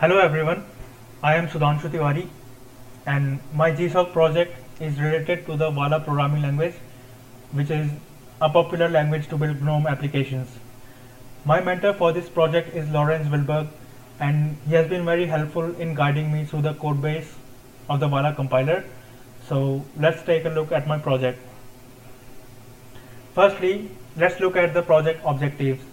Hello everyone, I am Sudhanshu Tiwari and my GSoC project is related to the Vala programming language, which is a popular language to build GNOME applications. My mentor for this project is Lorenz Wildberg and he has been very helpful in guiding me through the code base of the Vala compiler. So let's take a look at my project. Firstly, let's look at the project objectives.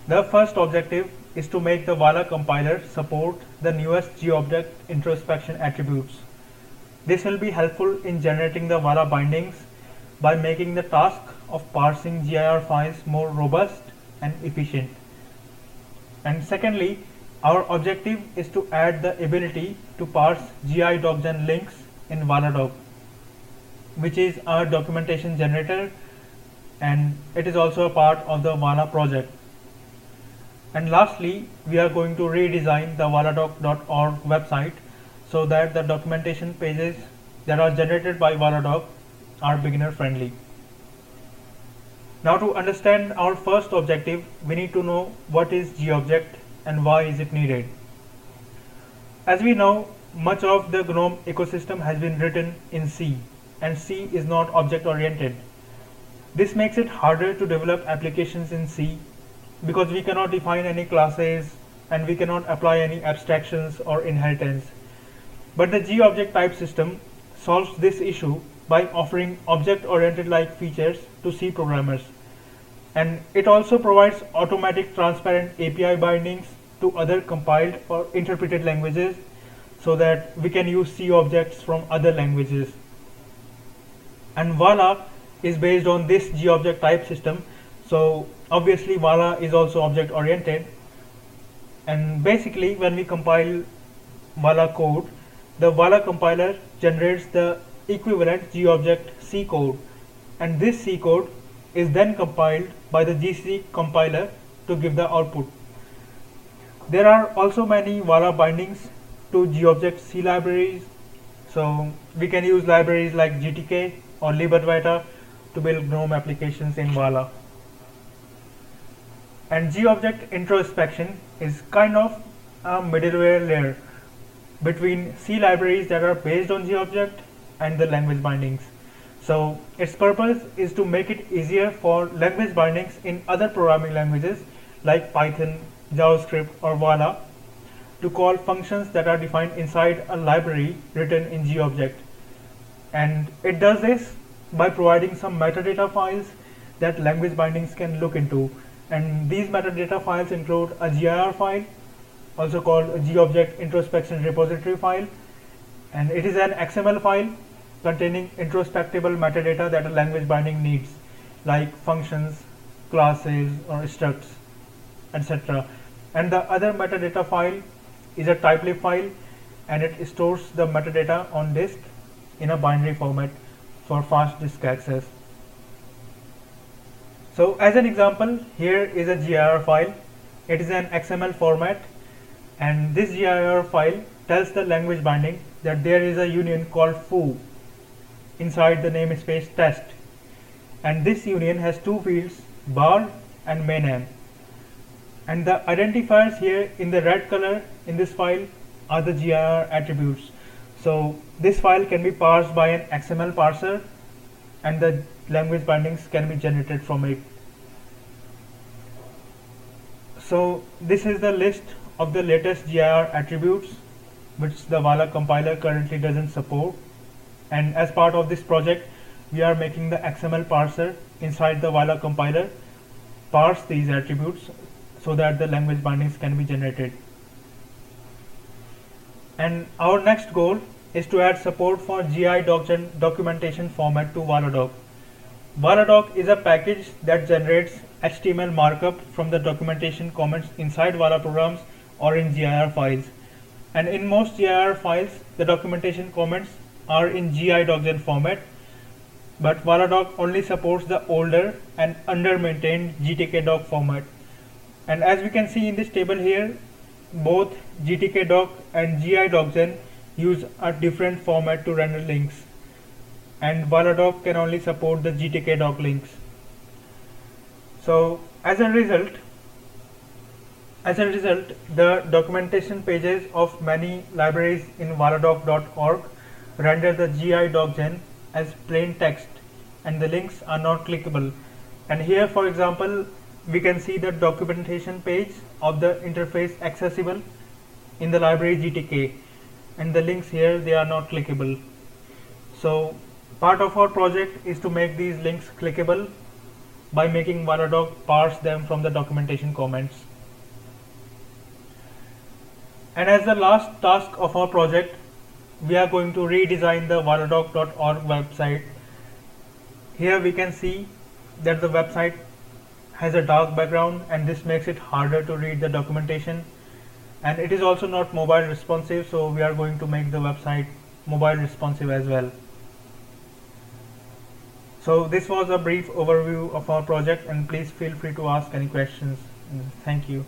The first objective is to make the Vala compiler support the newest GObject introspection attributes. This will be helpful in generating the Vala bindings by making the task of parsing GIR files more robust and efficient. And secondly, our objective is to add the ability to parse GI.gen links in Valadoc, which is our documentation generator, and it is also a part of the Vala project. And lastly, we are going to redesign the valadoc.org website so that the documentation pages that are generated by Valadoc are beginner friendly. Now, to understand our first objective, we need to know what is GObject and why is it needed. As we know, much of the GNOME ecosystem has been written in C, and C is not object oriented. This makes it harder to develop applications in C because we cannot define any classes and we cannot apply any abstractions or inheritance. But the GObject type system solves this issue by offering object-oriented like features to C programmers. And it also provides automatic transparent API bindings to other compiled or interpreted languages so that we can use C objects from other languages. And Vala is based on this GObject type system, so obviously Vala is also object oriented. And basically when we compile Vala code, the Vala compiler generates the equivalent GObject C code, and this C code is then compiled by the GC compiler to give the output. There are also many Vala bindings to GObject C libraries, so we can use libraries like GTK or libadwaita to build GNOME applications in Vala. And GObject introspection is kind of a middleware layer between C libraries that are based on GObject and the language bindings. So its purpose is to make it easier for language bindings in other programming languages like Python, JavaScript or Vala to call functions that are defined inside a library written in GObject. And it does this by providing some metadata files that language bindings can look into. And these metadata files include a GIR file, also called a GObject introspection repository file, and it is an XML file containing introspectable metadata that a language binding needs, like functions, classes, or structs, etc. And the other metadata file is a typelib file, and it stores the metadata on disk in a binary format for fast disk access. So as an example, here is a GIR file. It is an XML format, and this GIR file tells the language binding that there is a union called foo inside the namespace test, and this union has two fields, bar and mayname, and the identifiers here in the red color in this file are the GIR attributes. So this file can be parsed by an XML parser and the language bindings can be generated from it. So this is the list of the latest GIR attributes which the Vala compiler currently doesn't support, and as part of this project we are making the XML parser inside the Vala compiler parse these attributes so that the language bindings can be generated. And our next goal is to add support for GI.gen documentation format to Valadoc. Valadoc is a package that generates HTML markup from the documentation comments inside Vala programs or in GIR files. And in most GIR files, the documentation comments are in GI.gen format, but Valadoc only supports the older and under-maintained GTK.doc format. And as we can see in this table here, both GTK.doc and GI.gen use a different format to render links, and Valadoc can only support the GTK.doc links. So as a result, As a result, the documentation pages of many libraries in valadoc.org render the GI docgen as plain text and the links are not clickable. And here, for example, we can see the documentation page of the interface accessible in the library GTK, and the links here, they are not clickable. So part of our project is to make these links clickable by making Valadoc parse them from the documentation comments. And as the last task of our project, we are going to redesign the valadoc.org website. Here we can see that the website has a dark background, and this makes it harder to read the documentation, and it is also not mobile responsive, so we are going to make the website mobile responsive as well. So this was a brief overview of our project, and please feel free to ask any questions. Thank you.